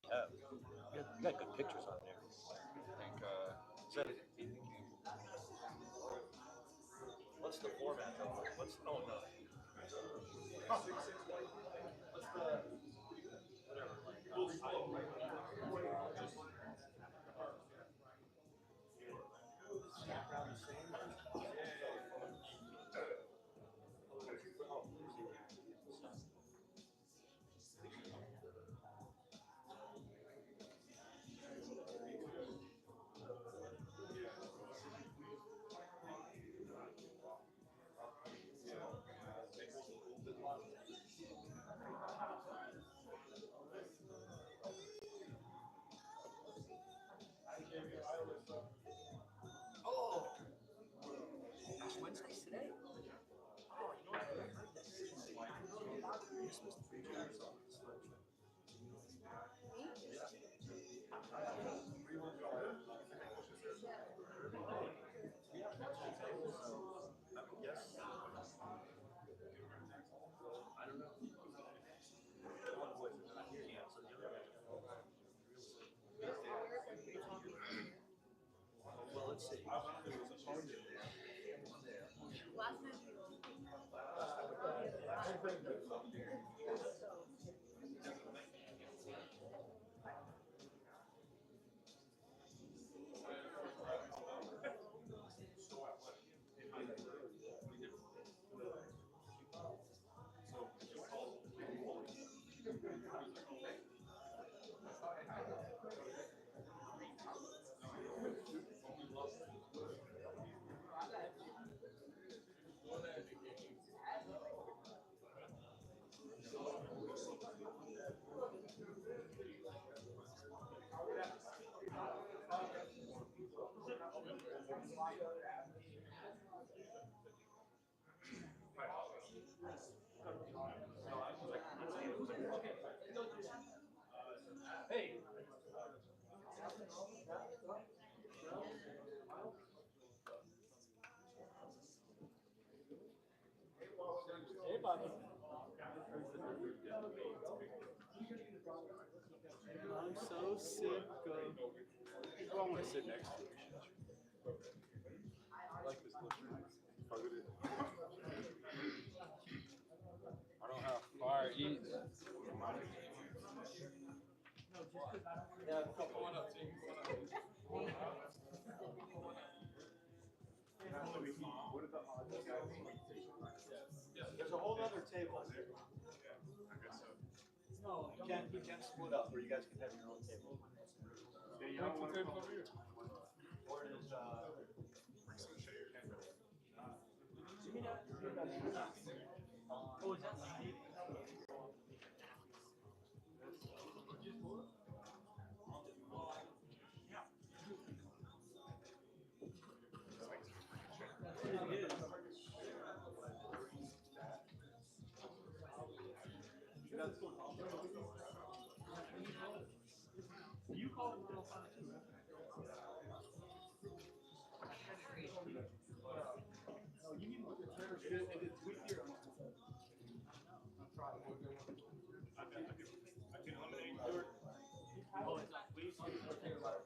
You got good pictures on there. Is that what's the format though? What's oh no. Oh, gosh, Wednesday's today. Oh, you know what? I heard that. You're supposed to be doing something. Yes. I don't know. One voice is not here yet, so the other guys are well, let's see. There was a phone in there. Last time. Hey. Hey, Bobby. I'm so sick of. I want to sit next to you. I like this little I don't have fire eat. Yeah, come on up, team. What are the odds? There's a whole other table. I guess so. No, you can't split up, or you guys can have your own table. Yeah, you don't want to table over here. Or is oh, is that Steve? You call it real fun too. No, you need to put the chairs in and tweak your. I can eliminate your. Oh, it's not. We used to take a lot of.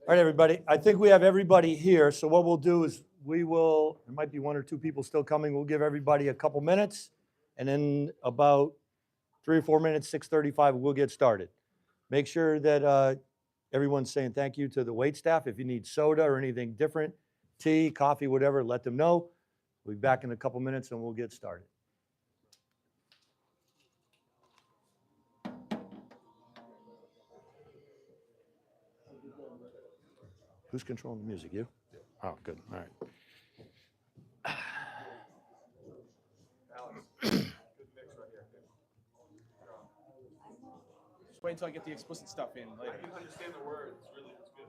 All right, everybody. I think we have everybody here. So what we'll do is there might be one or two people still coming. We'll give everybody a couple minutes. And then about 3 or 4 minutes, 6:35, we'll get started. Make sure that everyone's saying thank you to the wait staff. If you need soda or anything different, tea, coffee, whatever, let them know. We'll be back in a couple minutes and we'll get started. Who's controlling the music? You? Oh, good. All right. Just wait until I get the explicit stuff in later. I can understand the words. Really, it's good.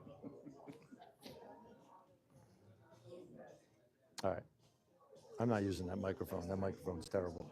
All right. I'm not using that microphone. That microphone's terrible.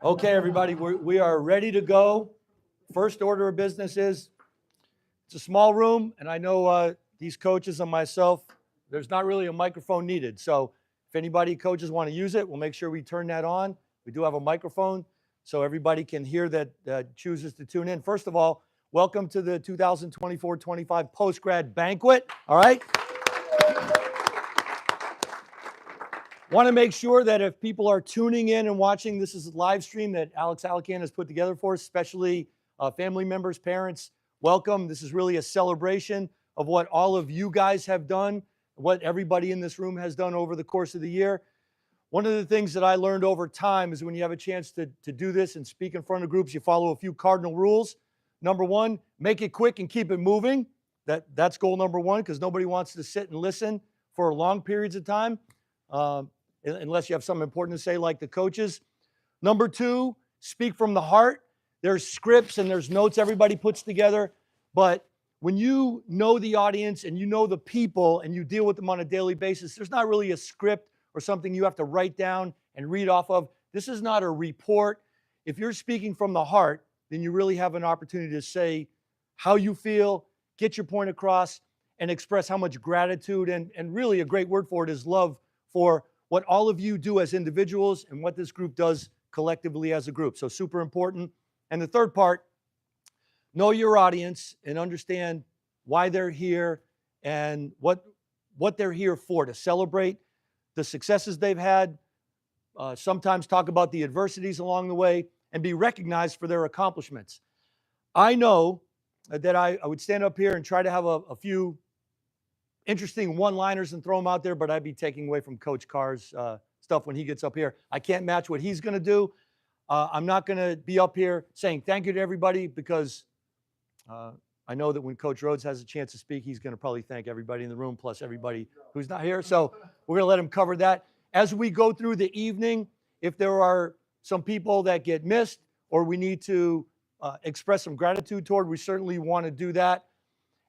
Okay, everybody, we are ready to go. First order of business is, it's a small room, and I know these coaches and myself, there's not really a microphone needed. So if anybody coaches want to use it, we'll make sure we turn that on. We do have a microphone, so everybody can hear that chooses to tune in. First of all, welcome to the 2024-25 post-grad banquet, all right? Want to make sure that if people are tuning in and watching, this is a live stream that Alex Alacan has put together for us, especially family members, parents, welcome. This is really a celebration of what all of you guys have done, what everybody in this room has done over the course of the year. One of the things that I learned over time is when you have a chance to do this and speak in front of groups, you follow a few cardinal rules. Number one, make it quick and keep it moving. That's goal number one, because nobody wants to sit and listen for long periods of time. Unless you have something important to say like the coaches. Number two, speak from the heart. There's scripts and there's notes everybody puts together, But when you know the audience and you know the people and you deal with them on a daily basis, there's not really a script or something you have to write down and read off of. This is not a report. If you're speaking from the heart, then you really have an opportunity to say how you feel, get your point across, and express how much gratitude and really a great word for it is love for what all of you do as individuals and what this group does collectively as a group. So super important. And the third part, know your audience and understand why they're here and what they're here for, to celebrate the successes they've had, sometimes talk about the adversities along the way, and be recognized for their accomplishments. I know that I would stand up here and try to have a few interesting one-liners and throw them out there, but I'd be taking away from Coach Carr's stuff when he gets up here. I can't match what he's going to do. I'm not going to be up here saying thank you to everybody because I know that when Coach Rhodes has a chance to speak, he's going to probably thank everybody in the room plus everybody who's not here. So we're going to let him cover that. As we go through the evening, if there are some people that get missed or we need to express some gratitude toward, we certainly want to do that.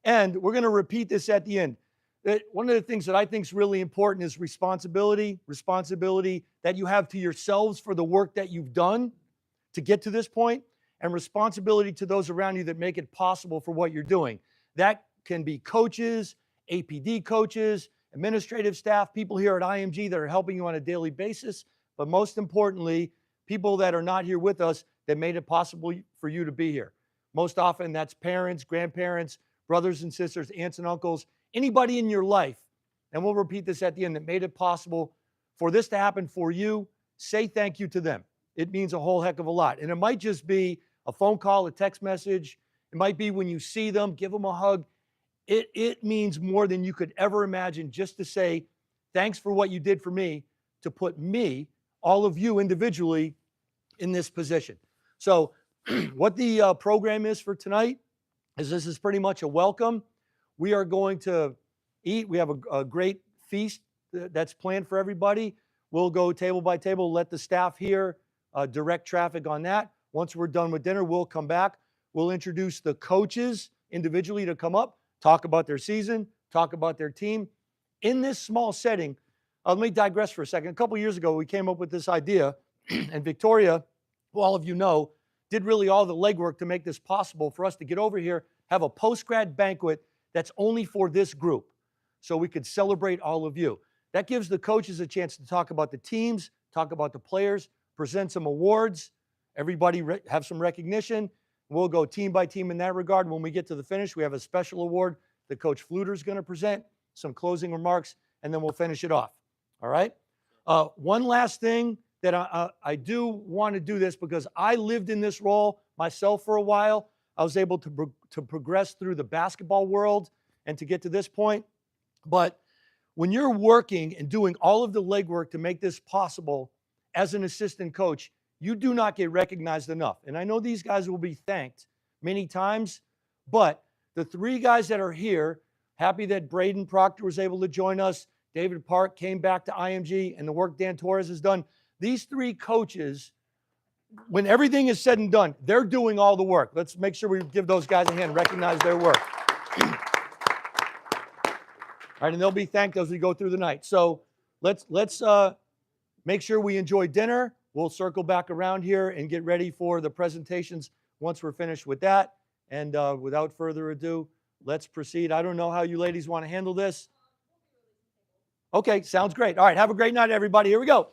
And we're going to repeat this at the end. One of the things that I think is really important is responsibility that you have to yourselves for the work that you've done to get to this point, and responsibility to those around you that make it possible for what you're doing. That can be coaches, APD coaches, administrative staff, people here at IMG that are helping you on a daily basis, but most importantly, people that are not here with us that made it possible for you to be here. Most often that's parents, grandparents, brothers and sisters, aunts and uncles, anybody in your life, and we'll repeat this at the end, that made it possible for this to happen for you. Say thank you to them. It means a whole heck of a lot. And it might just be a phone call, a text message. It might be when you see them, give them a hug. It means more than you could ever imagine just to say, thanks for what you did for me, to put me, all of you individually, in this position. So what the program is for tonight is this is pretty much a welcome. We are going to eat. We have a great feast that's planned for everybody. We'll go table by table, let the staff here direct traffic on that. Once we're done with dinner, we'll come back. We'll introduce the coaches individually to come up, talk about their season, talk about their team. In this small setting, let me digress for a second. A couple years ago, we came up with this idea, and Victoria, who all of you know, did really all the legwork to make this possible for us to get over here, have a post-grad banquet that's only for this group, so we could celebrate all of you. That gives the coaches a chance to talk about the teams, talk about the players, present some awards, everybody have some recognition. We'll go team by team in that regard. When we get to the finish, we have a special award that Coach Fluter is going to present, some closing remarks, and then we'll finish it off. All right? One last thing that I do want to do this because I lived in this role myself for a while. I was able to progress through the basketball world and to get to this point. But when you're working and doing all of the legwork to make this possible as an assistant coach, you do not get recognized enough. And I know these guys will be thanked many times, but the three guys that are here, happy that Braden Proctor was able to join us, David Park came back to IMG, and the work Dan Torres has done. These three coaches, when everything is said and done, they're doing all the work. Let's make sure we give those guys a hand, recognize their work. All right, and they'll be thanked as we go through the night. So let's make sure we enjoy dinner. We'll circle back around here and get ready for the presentations once we're finished with that. And without further ado, let's proceed. I don't know how you ladies want to handle this. Okay, sounds great. All right, have a great night, everybody. Here we go.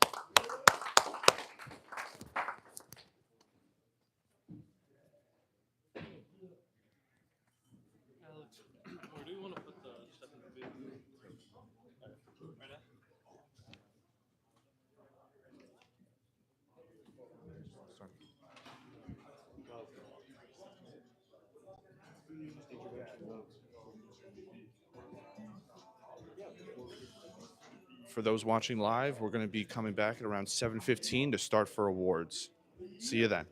For those watching live, we're going to be coming back at around 7:15 to start for awards. See you then.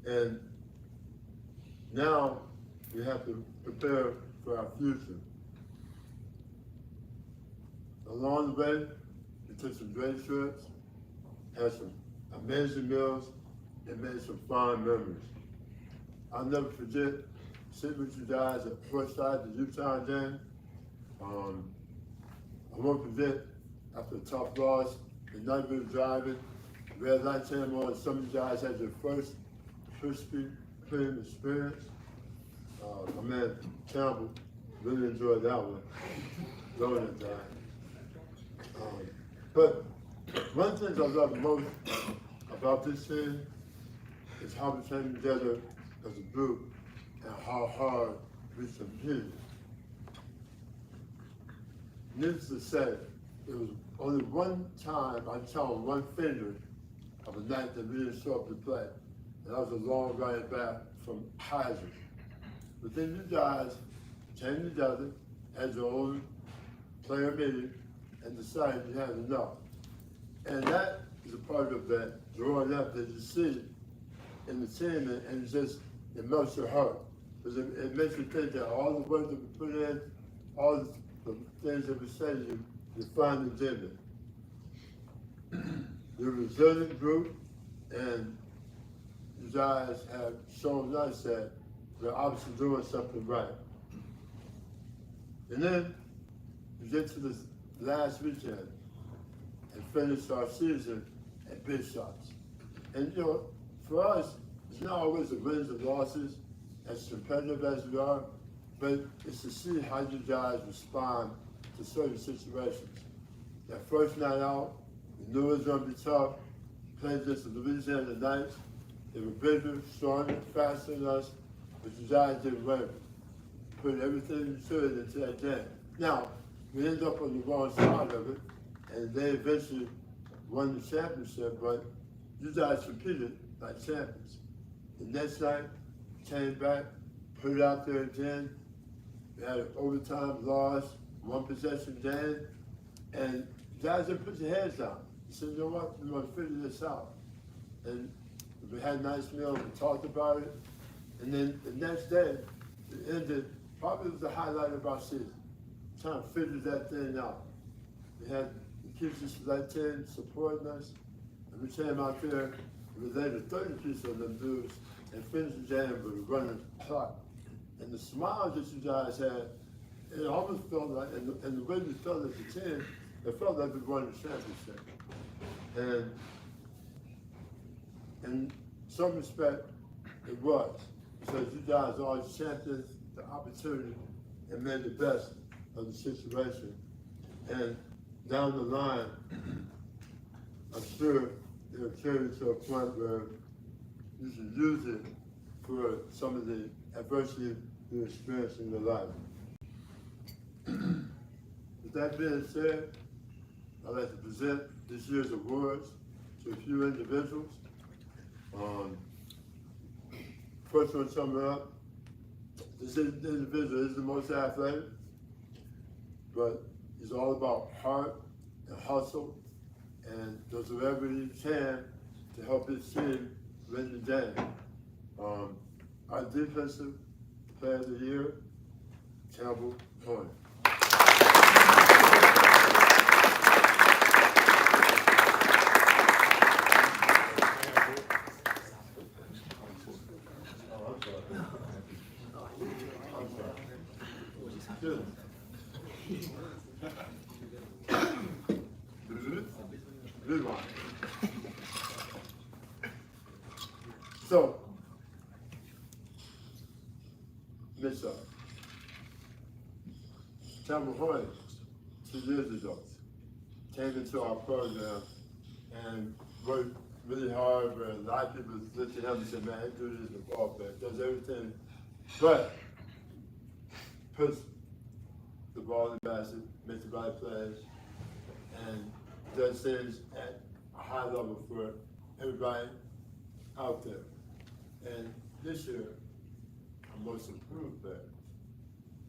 And now we have to prepare for our future. Along the way, we took some great trips, had some amazing meals, and made some fond memories. I'll never forget sitting with you guys at courtside the Utah game. I won't forget after a tough loss, the night we were driving, red light came on, some of you guys had your first Krispy Kreme experience. My man Campbell really enjoyed that one, donut time. But one of the things I love most about this team is how we came together as a group and how hard we competed. Needless to say, it was only one time I counted one finger of a night that we didn't show up to play. And that was a long ride back from Heiser. But then you guys came together, had your own player meeting, and decided you had enough. And that is a part of that growing up that you see in the team, and it melts your heart. Because it makes you think that all the work that we put in, all the things that we say, you finally did it. You're a resilient group, and you guys have shown us that we're obviously doing something right. And then we get to this last weekend and finish our season at big shots. And you know, for us, it's not always the wins and losses, as competitive as we are, but it's to see how you guys respond to certain situations. That first night out, we knew it was going to be tough. Playing against the Louisiana Knights, they were bigger, stronger, faster than us, but you guys didn't win. Put everything you could into that game. Now, we ended up on the wrong side of it, and they eventually won the championship, but you guys competed like champions. The next night, came back, put it out there again. We had an overtime loss, one possession game, and you guys didn't put your heads down. You said, you know what, we're going to figure this out. And we had a nice meal, we talked about it, and then the next day, it ended, probably was the highlight of our season, trying to figure that thing out. We had the kids just like 10 supporting us, and we came out there, we were there to 30 pieces of them dudes, and finished the game with a running clock. And the smiles that you guys had, it almost felt like, and the way we felt as a team, it felt like we won the championship. And in some respect, it was, because you guys always championed the opportunity and made the best of the situation. And down the line, I'm sure it'll carry to a point where you should use it for some of the adversity you experience in your life. With that being said, I'd like to present this year's awards to a few individuals. First one coming up, this individual is the most athletic, but he's all about heart and hustle, and does whatever he can to help his team win the game. Our defensive player of the year, Campbell Horn. Good one. So, Mr. Campbell Horn, 2 years ago, came into our program and worked really hard, where a lot of people looked at him and said, man, that dude is a ball player, does everything, but puts the ball in the basket, makes the right plays, and does things at a high level for everybody out there. And this year, our most improved player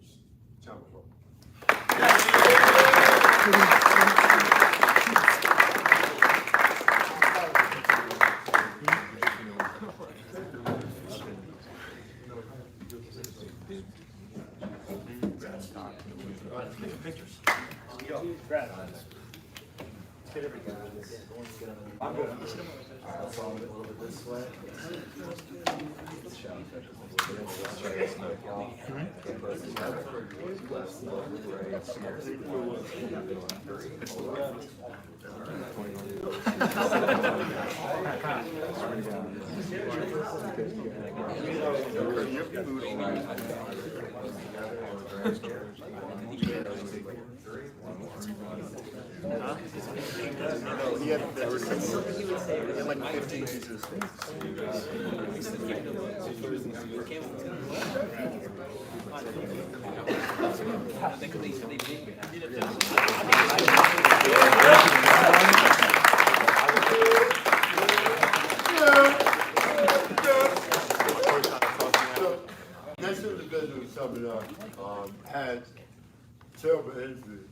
is Campbell Horn. Pictures. Grad. Get everything. I'm good. I'll follow it a little bit this way. Next individual coming up had terrible injury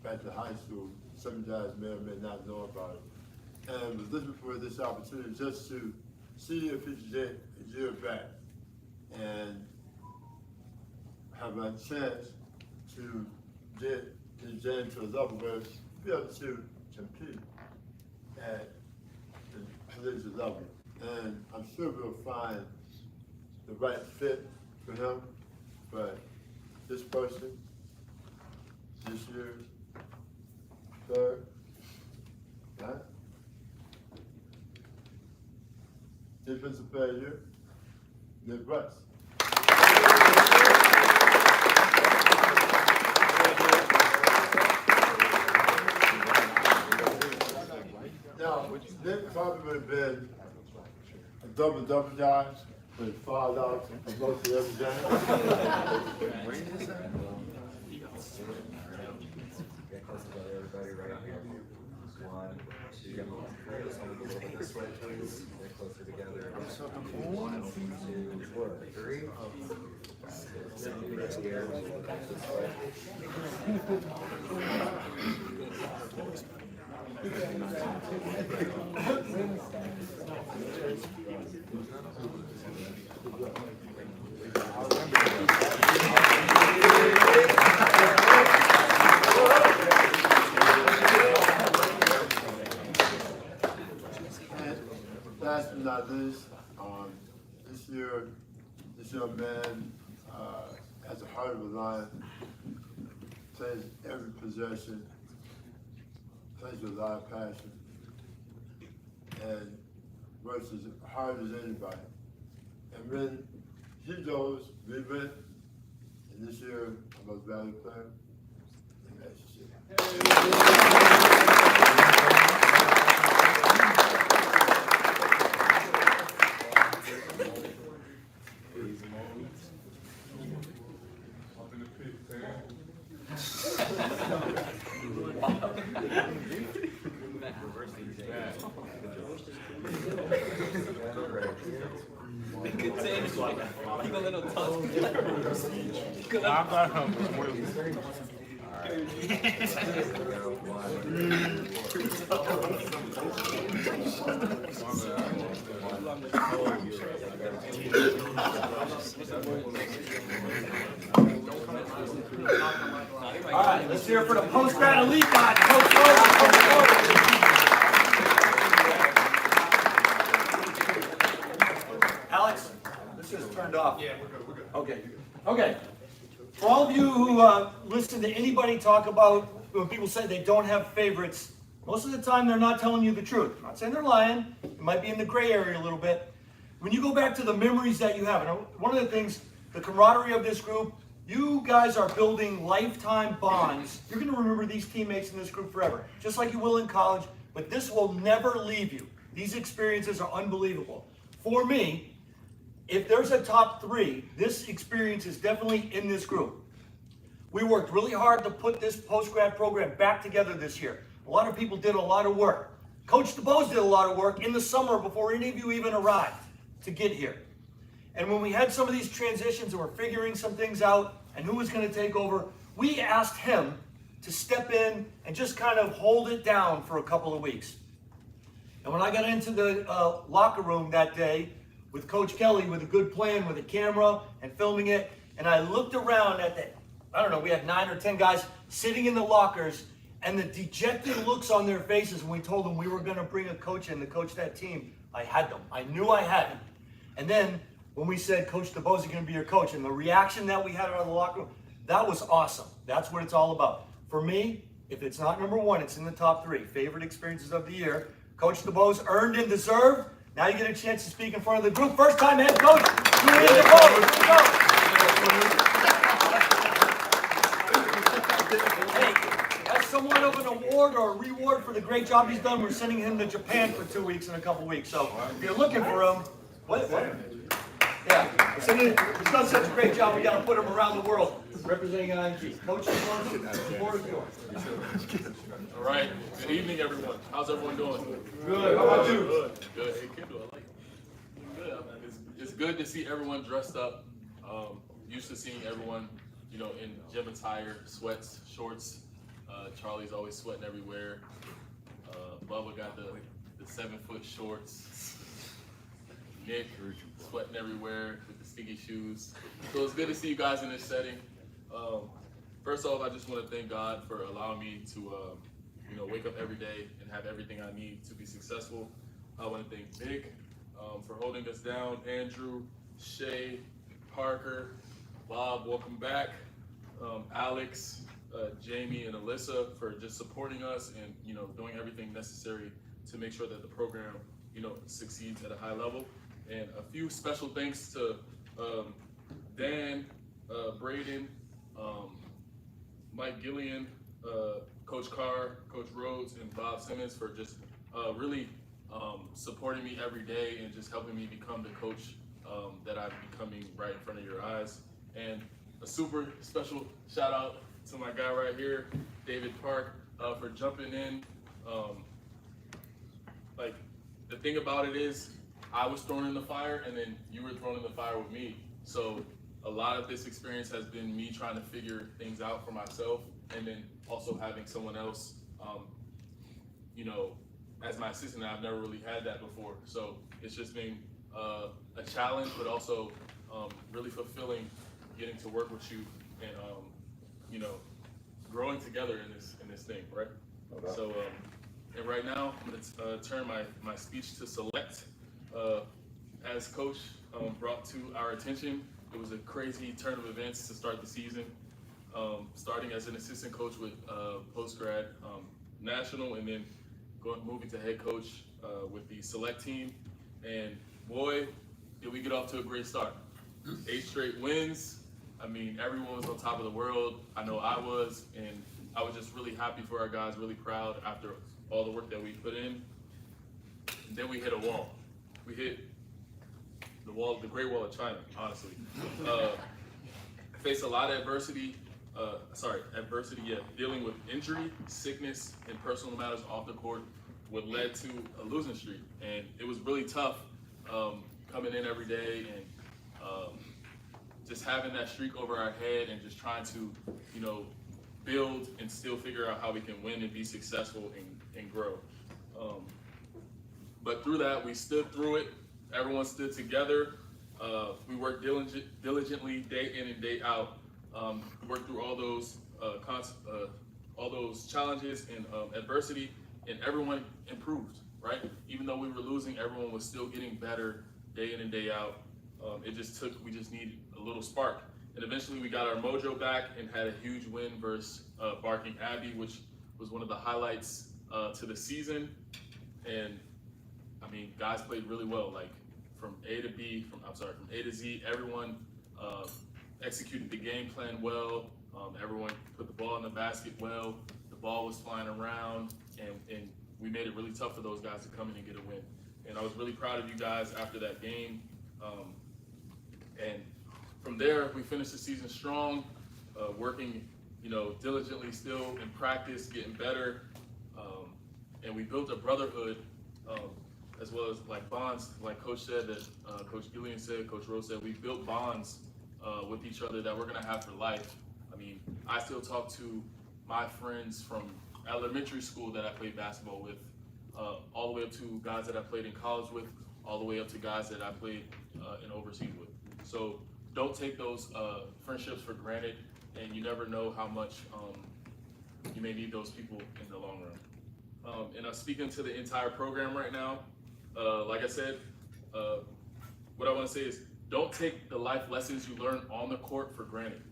at the high school. Some of you guys may or may not know about it. And was looking for this opportunity just to see if he could get a year back and have a chance to get his game to a level where he'll be able to compete at the collegiate level. And I'm sure we'll find the right fit for him, but this person, this year's third, right? Defensive player year, Nick Russ. Now, Nick probably would have been a double guy with $5 for most of every game. Get close together, everybody, right here. 1, 2, 3. Let's hold it a little bit this way, please. Get closer together. 1, 2, 3. Right here. This way. Last but not least, this young man has a heart of a lion, plays every possession, plays with a lot of passion, and works as hard as anybody. And when he goes, we win, and this year, our most valued player, and that's just it. All right, let's hear it for the post-grad elite guy, Coach Rose. Alex, this is turned off. Yeah, we're good. Okay. For all of you who listen to anybody talk about when people say they don't have favorites, most of the time they're not telling you the truth. I'm not saying they're lying. It might be in the gray area a little bit. When you go back to the memories that you have, and one of the things, the camaraderie of this group, you guys are building lifetime bonds. You're going to remember these teammates in this group forever, just like you will in college, but this will never leave you. These experiences are unbelievable. For me, if there's a top 3, this experience is definitely in this group. We worked really hard to put this post-grad program back together this year. A lot of people did a lot of work. Coach DeBose did a lot of work in the summer before any of you even arrived to get here. And when we had some of these transitions and we're figuring some things out and who was going to take over, we asked him to step in and just kind of hold it down for a couple of weeks. And when I got into the locker room that day with Coach Kelly with a good plan with a camera and filming it, and I looked around at the I don't know, we had 9 or 10 guys sitting in the lockers, and the dejected looks on their faces when we told them we were going to bring a coach in to coach that team. I had them. I knew I had them. And then when we said, Coach DeBose is going to be your coach, and the reaction that we had out of the locker room, that was awesome. That's what it's all about. For me, if it's not number 1, it's in the top 3. Favorite experiences of the year. Coach DeBose earned and deserved. Now you get a chance to speak in front of the group. First time head coach, Julian DeBose. Here we go. Hey, as somewhat of an award or a reward for the great job he's done, we're sending him to Japan for 2 weeks in a couple weeks. So if you're looking for him, what? Yeah, he's done such a great job. We got to put him around the world representing IMG. Coach, the floor is yours. All right. Good evening, everyone. How's everyone doing? Good. How about you? Good. Hey, Kendall, I like it. Good. It's good to see everyone dressed up. Used to seeing everyone, you know, in gym attire, sweats, shorts. Charlie's always sweating everywhere. Bubba got the 7-foot shorts. Nick sweating everywhere with the sticky shoes. So it's good to see you guys in this setting. First off, I just want to thank God for allowing me to, you know, wake up every day and have everything I need to be successful. I want to thank Vic for holding us down. Andrew, Shay, Parker, Bob, welcome back. Alex, Jamie, and Alyssa for just supporting us and, you know, doing everything necessary to make sure that the program, you know, succeeds at a high level. And a few special thanks to Dan, Braden, Mike Gillian, Coach Carr, Coach Rhodes, and Bob Simmons for just really supporting me every day and just helping me become the coach that I'm becoming right in front of your eyes. And a super special shout out to my guy right here, David Park, for jumping in. Like, the thing about it is, I was thrown in the fire and then you were thrown in the fire with me. So a lot of this experience has been me trying to figure things out for myself and then also having someone else, you know, as my assistant. I've never really had that before. So it's just been a challenge, but also really fulfilling getting to work with you and, you know, growing together in this thing, right? Okay. So, and right now, I'm gonna turn my speech to select. As Coach brought to our attention, it was a crazy turn of events to start the season. Starting as an assistant coach with post-grad national, and then moving to head coach with the select team. And boy, did we get off to a great start. 8 straight wins. I mean, everyone was on top of the world. I know I was, and I was just really happy for our guys, really proud after all the work that we put in. And then we hit a wall. We hit the wall, the Great Wall of China, honestly. Faced a lot of adversity, dealing with injury, sickness, and personal matters off the court, what led to a losing streak. And it was really tough coming in every day and just having that streak over our head and just trying to, you know, build and still figure out how we can win and be successful and grow. But through that, we stood through it. Everyone stood together. We worked diligently day in and day out. Worked through all those challenges and adversity, and everyone improved, right? Even though we were losing, everyone was still getting better day in and day out. We just needed a little spark. And eventually we got our mojo back and had a huge win versus Barking Abbey, which was one of the highlights to the season. And I mean, guys played really well, like from A to Z, everyone executed the game plan well. Everyone put the ball in the basket well. The ball was flying around, and we made it really tough for those guys to come in and get a win. And I was really proud of you guys after that game. And from there, we finished the season strong, working, you know, diligently still in practice, getting better. And we built a brotherhood, as well as like bonds, like Coach said, that Coach Gillian said, Coach Rose said, we built bonds with each other that we're gonna have for life. I mean, I still talk to my friends from elementary school that I played basketball with, all the way up to guys that I played in college with, all the way up to guys that I played in overseas with. So don't take those friendships for granted. and you never know how much you may need those people in the long run. And I'm speaking to the entire program right now. Like I said, what I want to say is don't take the life lessons you learn on the court for granted.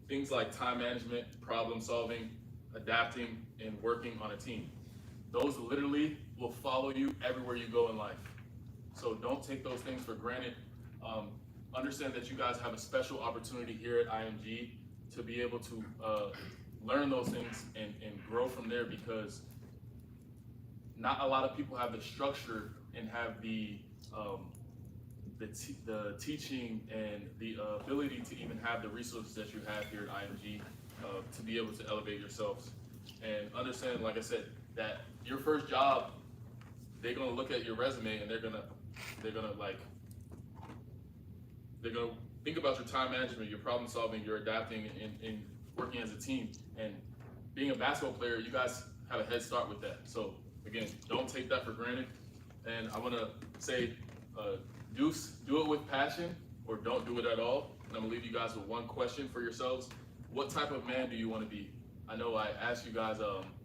Things like time management, problem solving, adapting, and working on a team. Those literally will follow you everywhere you go in life. So don't take those things for granted. Understand that you guys have a special opportunity here at IMG to be able to learn those things and grow from there, because not a lot of people have the structure and have the teaching and the ability to even have the resources that you have here at IMG to be able to elevate yourselves. And understand, like I said, that your first job, they're gonna look at your resume and they're gonna think about your time management, your problem solving, your adapting, and working as a team. And being a basketball player, you guys have a head start with that. So again, don't take that for granted. And I want to say, do it with passion, or don't do it at all. And I'm gonna leave you guys with one question for yourselves: what type of man do you want to be? I know I asked you guys.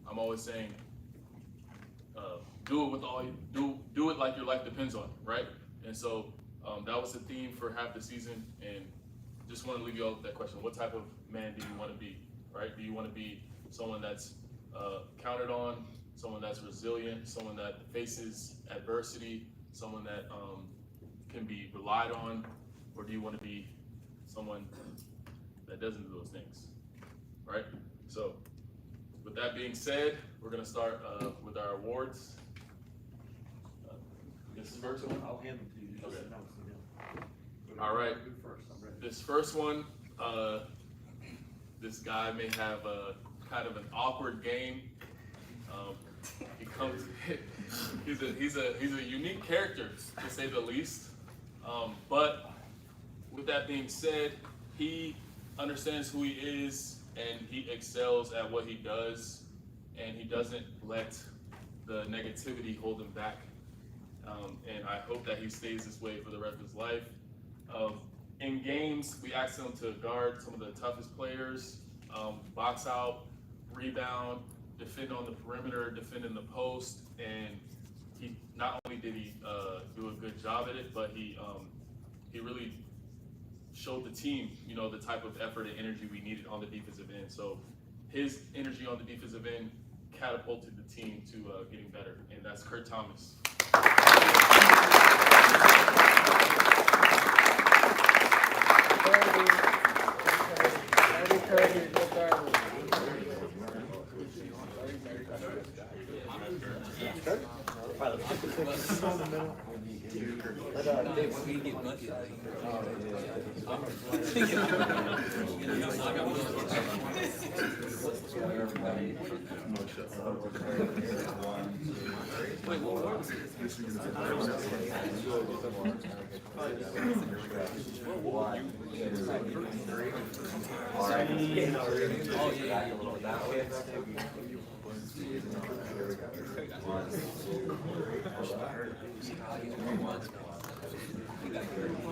I'm always saying, do it like your life depends on it, right? And so that was the theme for half the season, and just want to leave you all with that question: what type of man do you want to be, right? Do you want to be someone that's counted on, someone that's resilient, someone that faces adversity, someone that can be relied on, or do you want to be someone that doesn't do those things, right? So with that being said, we're going to start with our awards. This first one, I'll hand them to you. Okay. All right. This first one, this guy may have a kind of an awkward game. He's a unique character, to say the least. But with that being said, he understands who he is and he excels at what he does, and he doesn't let the negativity hold him back. And I hope that he stays this way for the rest of his life. In games, we asked him to guard some of the toughest players, box out, rebound, defend on the perimeter, defend in the post, and he not only did he do a good job at it, but he really showed the team, the type of effort and energy we needed on the defensive end. So his energy on the defensive end catapulted the team to getting better, and that's Kurt Thomas.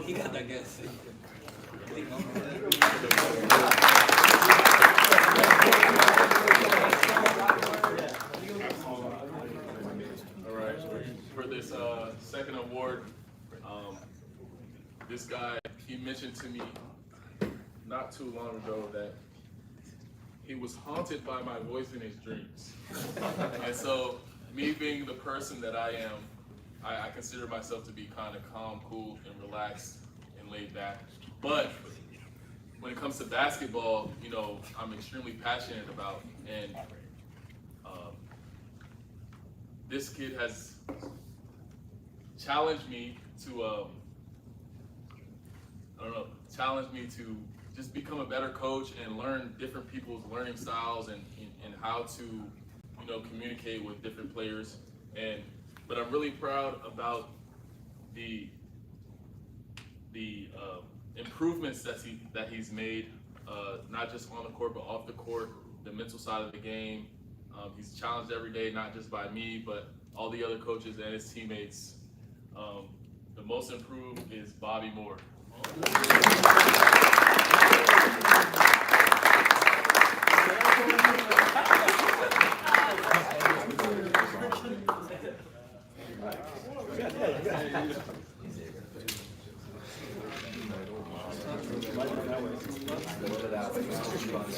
He got that guess. All right, for this second award, this guy, he mentioned to me not too long ago that he was haunted by my voice in his dreams. And so, me being the person that I am, I consider myself to be kind of calm, cool, and relaxed and laid back. But when it comes to basketball, I'm extremely passionate about. And this kid has challenged me to, challenge me to just become a better coach and learn different people's learning styles and how to, communicate with different players. But I'm really proud about the improvements that he's made, not just on the court but off the court, the mental side of the game. He's challenged every day, not just by me, but all the other coaches and his teammates. The most improved is Bobby Moore. Split it out. Like, keep on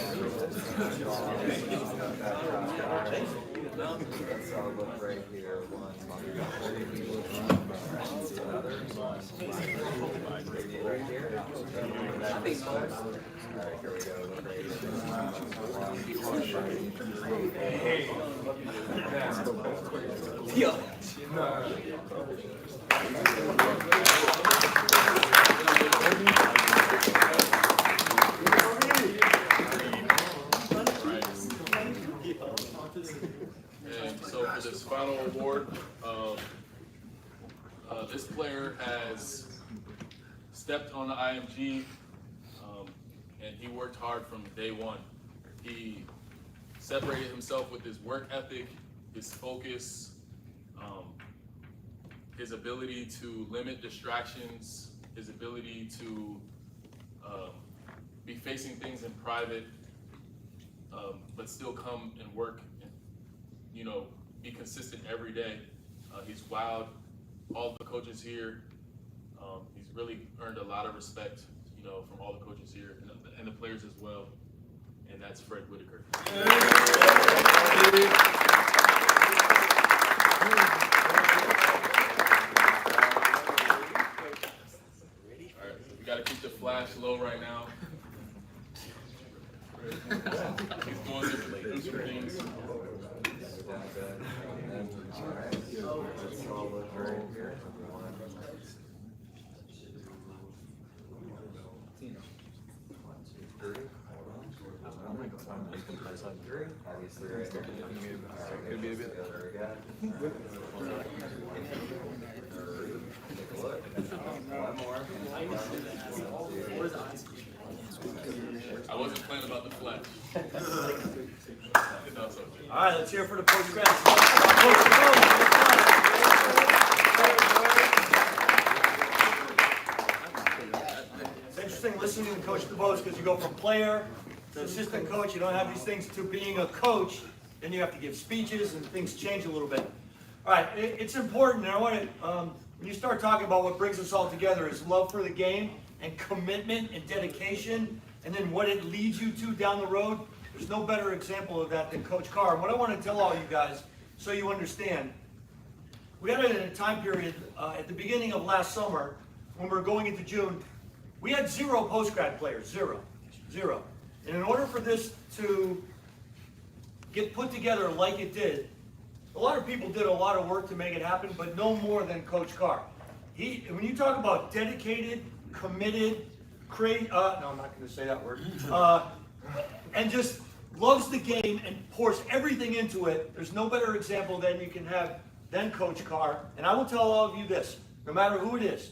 down. That's our look right here. One. Another one. Right here. All right, here we go. Look right here. And so for this final award, this player has stepped on the IMG, and he worked hard from day one. He separated himself with his work ethic, his focus, his ability to limit distractions, his ability to be facing things in private, but still come and work and, you know, be consistent every day. He's wowed all the coaches here. He's really earned a lot of respect, you know, from all the coaches here and the players as well. And that's Fred Whitaker. All right, we got to keep the flash low right now. He's doing some things. Obviously, right there. Could be a bit. Take a look. One more. I wasn't playing about the flash. All right, let's hear it for the post-grad. It's interesting listening to Coach DeBose because you go from player to assistant coach. You don't have these things to being a coach. Then you have to give speeches and things change a little bit. All right, it's important. And I want to, when you start talking about what brings us all together is love for the game and commitment and dedication, and then what it leads you to down the road. There's no better example of that than Coach Carr. And what I want to tell all you guys, so you understand, we had it in a time period at the beginning of last summer when we were going into June. We had 0 post-grad players, 0. And in order for this to get put together like it did, a lot of people did a lot of work to make it happen, but no more than Coach Carr. When you talk about dedicated, committed, no, I'm not going to say that word, and just loves the game and pours everything into it, there's no better example than you can have than Coach Carr. And I will tell all of you this, no matter who it is,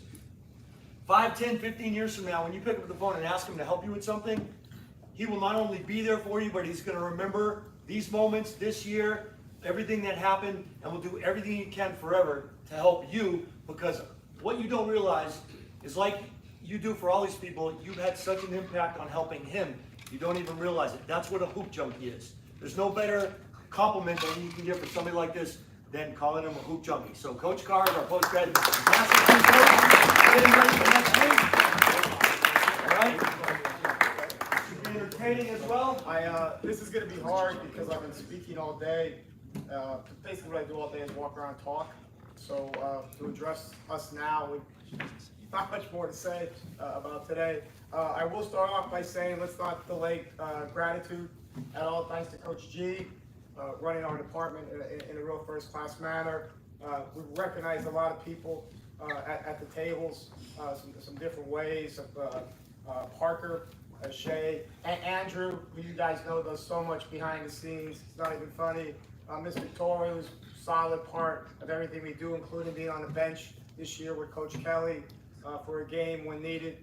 5, 10, 15 years from now, when you pick up the phone and ask him to help you with something, he will not only be there for you, but he's going to remember these moments, this year, everything that happened, and will do everything he can forever to help you, because what you don't realize is, like you do for all these people, you've had such an impact on helping him. You don't even realize it. That's what a hoop junkie is. There's no better compliment that you can give for somebody like this than calling him a hoop junkie. So Coach Carr is our post-grad master coach. Getting ready for next week. All right? Should be entertaining as well. This is going to be hard because I've been speaking all day. Basically what I do all day is walk around and talk. So to address us now, not much more to say about today. I will start off by saying let's not delay gratitude at all. Thanks to Coach G, running our department in a real first-class manner. We recognize a lot of people at the tables, some different ways. Parker, Shay, and Andrew, who you guys know does so much behind the scenes. It's not even funny. Miss Victoria, who's a solid part of everything we do, including being on the bench this year with Coach Kelly for a game when needed.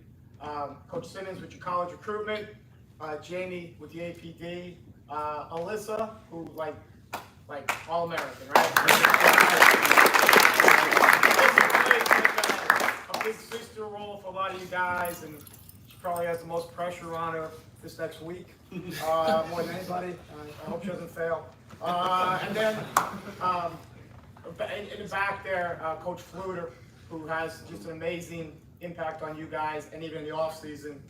Coach Simmons with your college recruitment. Jamie with the APD. Alyssa, who like All-American, right? A big sister role for a lot of you guys, and she probably has the most pressure on her this next week, more than anybody. I hope she doesn't fail. And then in the back there, Coach Fluter, who has just an amazing impact on you guys, and even in the off season,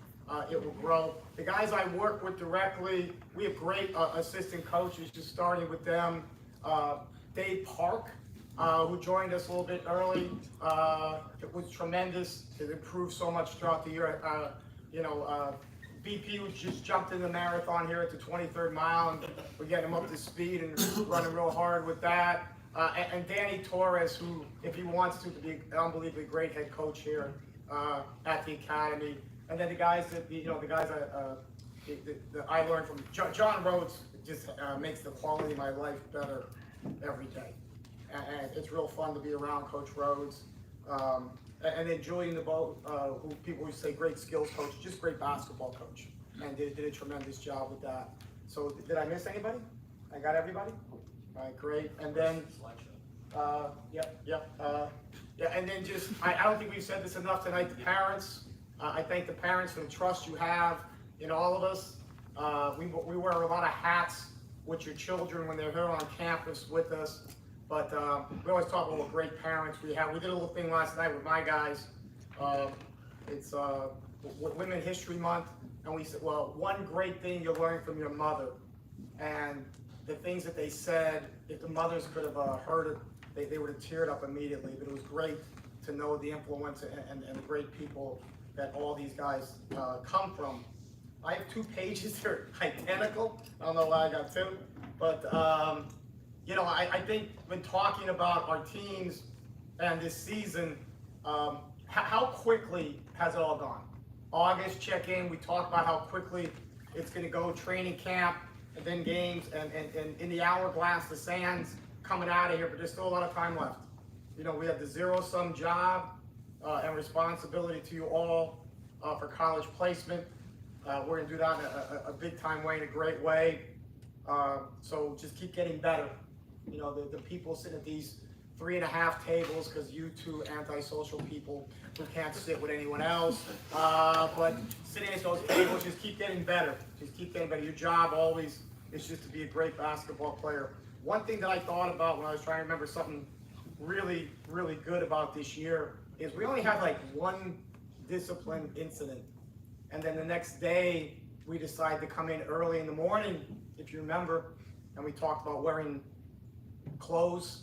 it will grow. The guys I work with directly, we have great assistant coaches, just starting with them. Dave Park, who joined us a little bit early, it was tremendous. It improved so much throughout the year. BP who just jumped in the marathon here at the 23rd mile, and we're getting him up to speed and running real hard with that. And Danny Torres, who, if he wants to be an unbelievably great head coach here at the academy. And then the guys that I learned from John Rhodes just makes the quality of my life better every day. And it's real fun to be around Coach Rhodes. And then Julian DeBoe, who people always say great skills coach, just great basketball coach, and did a tremendous job with that. So did I miss anybody? I got everybody? All right, great. And then, and then just, I don't think we've said this enough tonight, the parents. I thank the parents for the trust you have in all of us. We wear a lot of hats with your children when they're here on campus with us. But we always talk about what great parents we have. We did a little thing last night with my guys. It's Women History Month. And we said, well, one great thing you learned from your mother. And the things that they said, if the mothers could have heard it, they would have teared up immediately. But it was great to know the influence and the great people that all these guys come from. I have 2 pages that are identical. I don't know why I got 2. But I think when talking about our teams and this season, how quickly has it all gone? August check-in, we talked about how quickly it's going to go, training camp, and then games, and in the hourglass, the sand's coming out of here, but there's still a lot of time left. We have the zero-sum job and responsibility to you all for college placement. We're going to do that in a big-time way, in a great way. So just keep getting better. The people sitting at these 3.5 tables, because you 2 antisocial people who can't sit with anyone else, but sitting at those tables, just keep getting better. Just keep getting better. Your job always is just to be a great basketball player. One thing that I thought about when I was trying to remember something really, really good about this year is we only had like 1 discipline incident. And then the next day, we decided to come in early in the morning, if you remember, and we talked about wearing clothes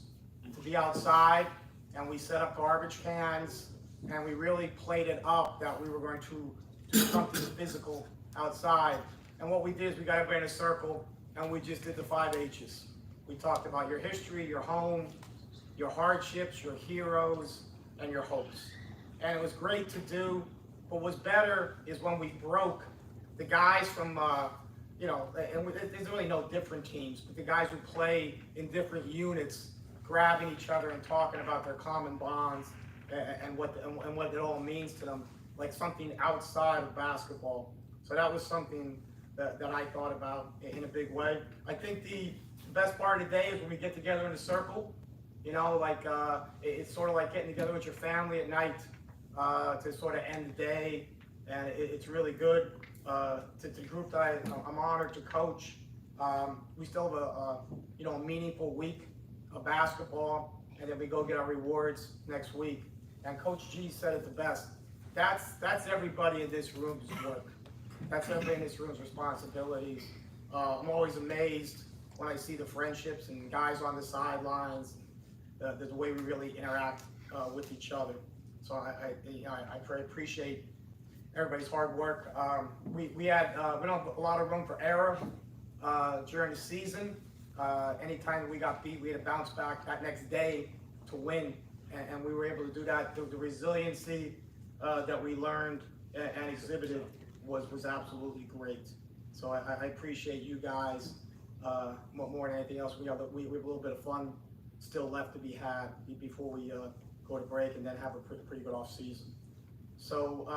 to be outside, and we set up garbage cans, and we really played it up that we were going to do something physical outside. And what we did is we got everybody in a circle, and we just did the 5 H's. We talked about your history, your home, your hardships, your heroes, and your hopes. And it was great to do, but what's better is when we broke the guys from there's really no different teams, but the guys who play in different units, grabbing each other and talking about their common bonds and what it all means to them, like something outside of basketball. So that was something that I thought about in a big way. I think the best part of the day is when we get together in a circle. It's sort of like getting together with your family at night to sort of end the day, and it's really good. To the group that I'm honored to coach, we still have a meaningful week of basketball, and then we go get our rewards next week. And Coach G said it the best. That's everybody in this room's work. That's everybody in this room's responsibilities. I'm always amazed when I see the friendships and guys on the sidelines, the way we really interact with each other. So I appreciate everybody's hard work. We don't have a lot of room for error during the season. Anytime that we got beat, we had to bounce back that next day to win, and we were able to do that. The resiliency that we learned and exhibited was absolutely great. So I appreciate you guys more than anything else. We have a little bit of fun still left to be had before we go to break and then have a pretty good off season. So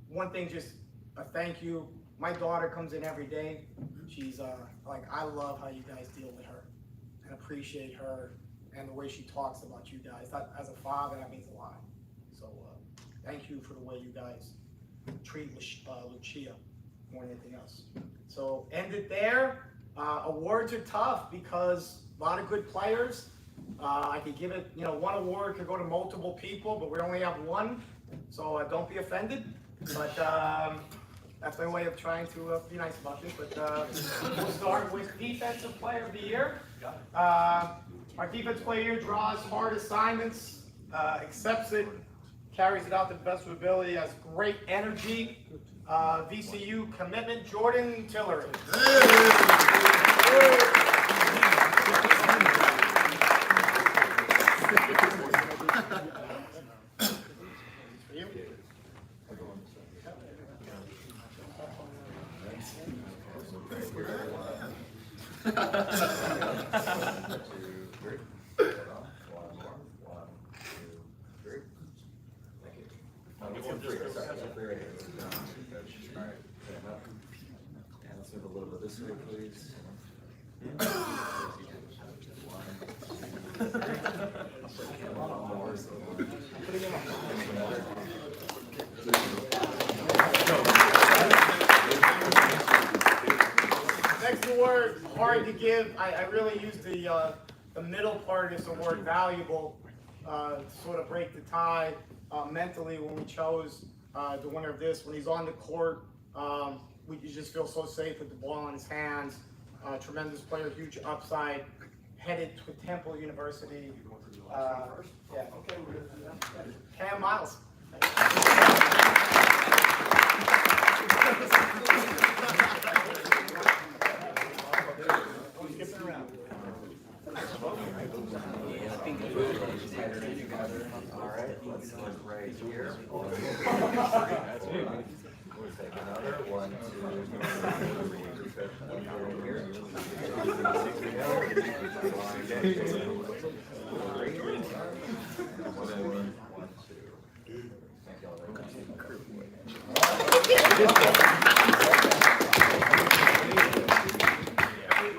one thing, just a thank you. My daughter comes in every day. She's I love how you guys deal with her and appreciate her and the way she talks about you guys. That, as a father, that means a lot. So thank you for the way you guys treat Lucia more than anything else. So end it there. Awards are tough because a lot of good players. I could give it, one award could go to multiple people, but we only have one. So don't be offended. But That's my way of trying to be nice about this, but we'll start with Defensive Player of the Year. Our Defensive Player of the Year draws hard assignments, accepts it, carries it out to the best of ability, has great energy. VCU commitment, Jordan Tillery. Let's move a little bit this way, please. Next award, hard to give. I really use the middle part of this award, valuable, to sort of break the tie mentally when we chose the winner of this. When he's on the court, you just feel so safe with the ball in his hands. Tremendous player, huge upside, headed to Temple University. Yeah, okay, we're good. Cam Miles. Skipping around. All right, let's look right here. We'll take another 1, 2,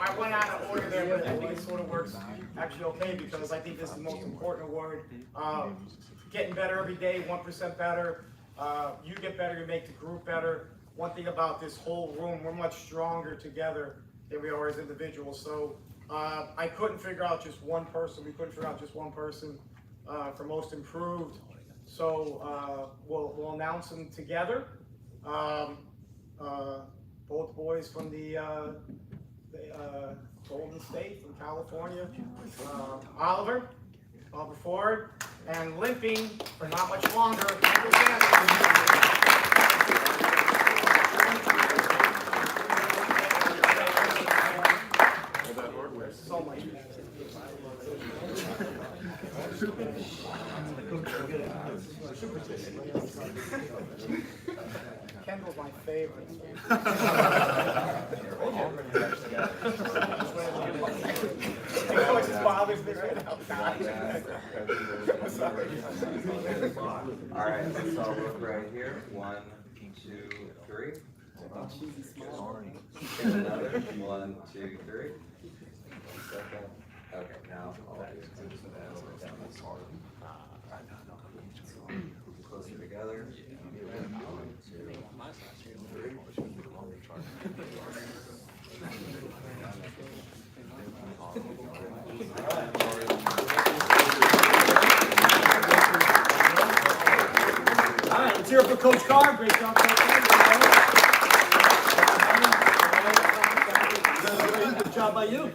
I went out of order there, but I think it sort of works actually okay because I think this is the most important award. Getting better every day, 1% better. You get better, you make the group better. One thing about this whole room, we're much stronger together than we are as individuals. So I couldn't figure out just one person. We couldn't figure out just one person for most improved. So we'll announce them together. Both boys from the Golden State from California. Oliver Ford, and limping for not much longer, Michael Jackson. So much. Kendall's my favorite. It always bothers me right now. all right, let's all look right here. 1, 2, 3. Another 1, 2, 3. Second. Okay, now all closer together. 1, 2, 3. All right, let's hear it for Coach Carr. Great job, Coach Carr. Good job by you.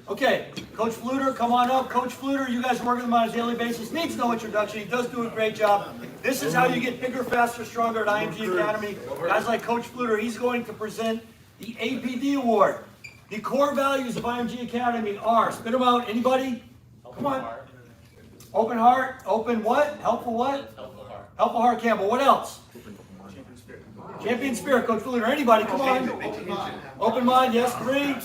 Okay, Coach Fluter, come on up. Coach Fluter, you guys are working with him on a daily basis. Needs no introduction. He does do a great job. This is how you get bigger, faster, stronger at IMGA Academy. Guys like Coach Fluter, he's going to present the APD Award. The core values of IMGA Academy are, spit them out, anybody? Come on. Open heart, open what? Helpful what? Helpful heart. Helpful heart, Campbell. What else? Champion spirit, Coach Fluter. Anybody, come on. Open mind, yes, 3.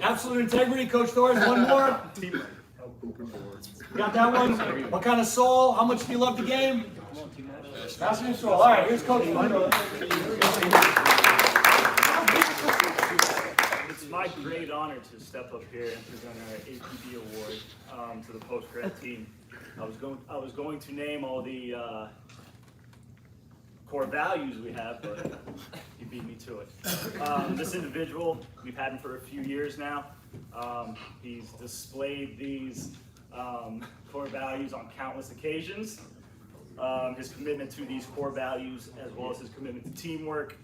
Absolute integrity, Coach Torres. 1 more. Got that one? What kind of soul? How much do you love the game? Passionate soul. All right, here's Coach Fluter. It's my great honor to step up here and present our APD award to the post-grad team. I was going to name all the core values we have, but you beat me to it. This individual, we've had him for a few years now. He's displayed these core values on countless occasions. his commitment to these core values, as well as his commitment to teamwork,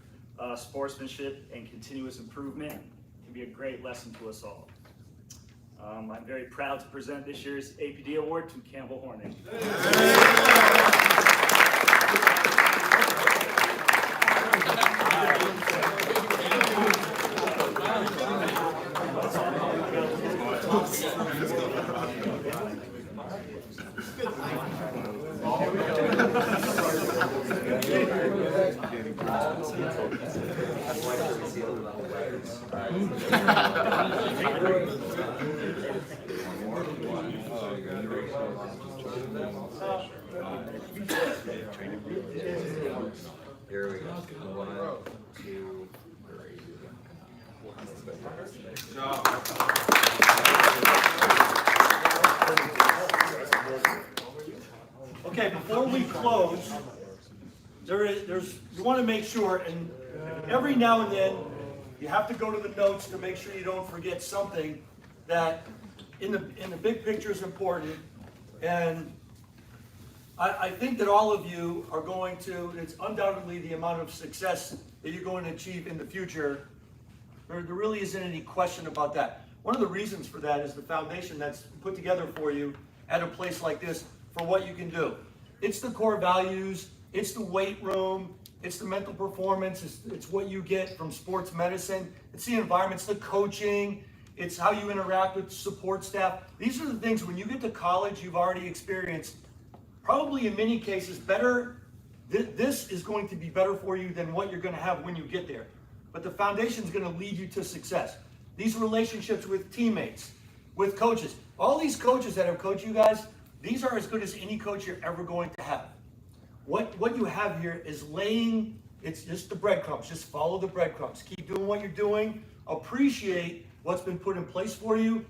sportsmanship, and continuous improvement can be a great lesson to us all. I'm very proud to present this year's APD Award to Campbell Hornick. Here we go. 1, 2, 3. Okay, before we close, you want to make sure, and every now and then, you have to go to the notes to make sure you don't forget something that in the big picture is important. And I think that all of you are going to, it's undoubtedly the amount of success that you're going to achieve in the future. There really isn't any question about that. One of the reasons for that is the foundation that's put together for you at a place like this for what you can do. It's the core values, it's the weight room, it's the mental performance, it's what you get from sports medicine, it's the environment, it's the coaching, it's how you interact with support staff. These are the things when you get to college you've already experienced. Probably in many cases better, this is going to be better for you than what you're going to have when you get there. But the foundation is going to lead you to success. These relationships with teammates, with coaches, all these coaches that have coached you guys, these are as good as any coach you're ever going to have. What you have here is it's just the breadcrumbs. Just follow the breadcrumbs. Keep doing what you're doing. Appreciate what's been put in place for you.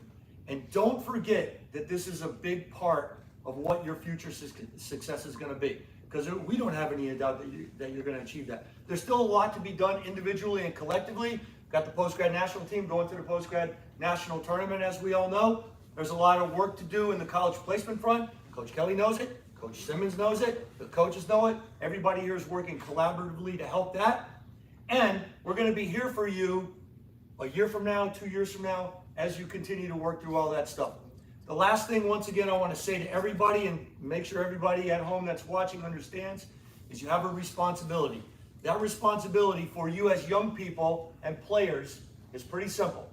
And don't forget that this is a big part of what your future success is going to be. Because we don't have any doubt that you're going to achieve that. There's still a lot to be done individually and collectively. Got the post-grad national team going to the post-grad national tournament, as we all know. There's a lot of work to do in the college placement front. Coach Kelly knows it. Coach Simmons knows it. The coaches know it. Everybody here is working collaboratively to help that. And we're going to be here for you a year from now, 2 years from now, as you continue to work through all that stuff. The last thing, once again, I want to say to everybody, and make sure everybody at home that's watching understands, is you have a responsibility. That responsibility for you as young people and players is pretty simple.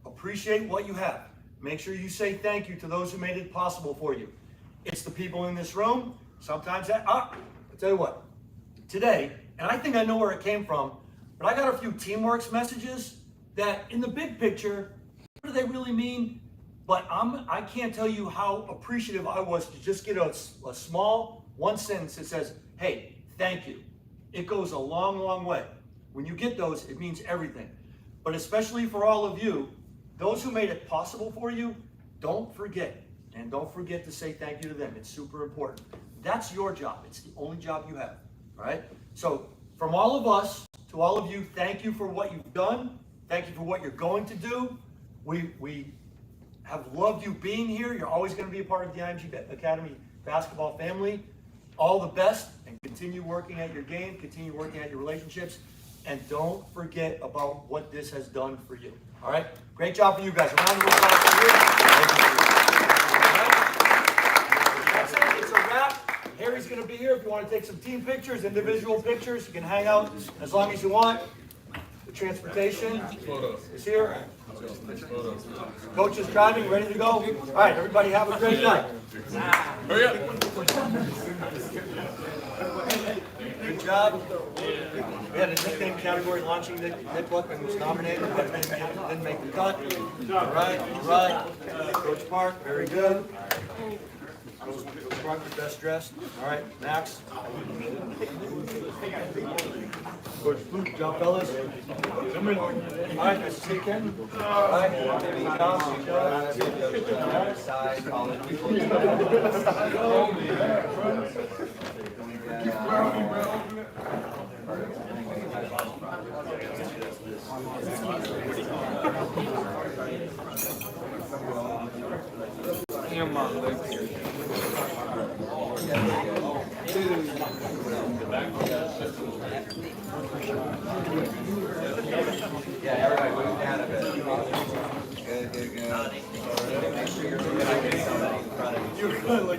Appreciate what you have. Make sure you say thank you to those who made it possible for you. It's the people in this room. Sometimes I'll tell you what, today, and I think I know where it came from, but I got a few teamwork messages that in the big picture, what do they really mean? But I can't tell you how appreciative I was to just get a small one sentence that says, hey, thank you. It goes a long, long way. When you get those, it means everything. But especially for all of you, those who made it possible for you, don't forget. And don't forget to say thank you to them. It's super important. That's your job. It's the only job you have. All right? So from all of us to all of you, thank you for what you've done. Thank you for what you're going to do. We have loved you being here. You're always going to be a part of the IMGA Academy basketball family. All the best, and continue working at your game, continue working at your relationships, and don't forget about what this has done for you. All right? Great job for you guys. A round of applause for you. That's it. It's a wrap. Harry's going to be here if you want to take some team pictures, individual pictures. You can hang out as long as you want. The transportation is here. Coach is driving, ready to go. All right, everybody have a great night. Hurry up. Good job. We had a nickname category launching. Nick Buckman was nominated, but didn't make the cut. All right, all right. Coach Park, very good. Coach Park was best dressed. All right, Max. Coach Luke, job fellas. All right, Mr. C. Ken. All right, Yeah, everybody move down a bit. Good, good, good. Make sure you're looking at somebody in front of you.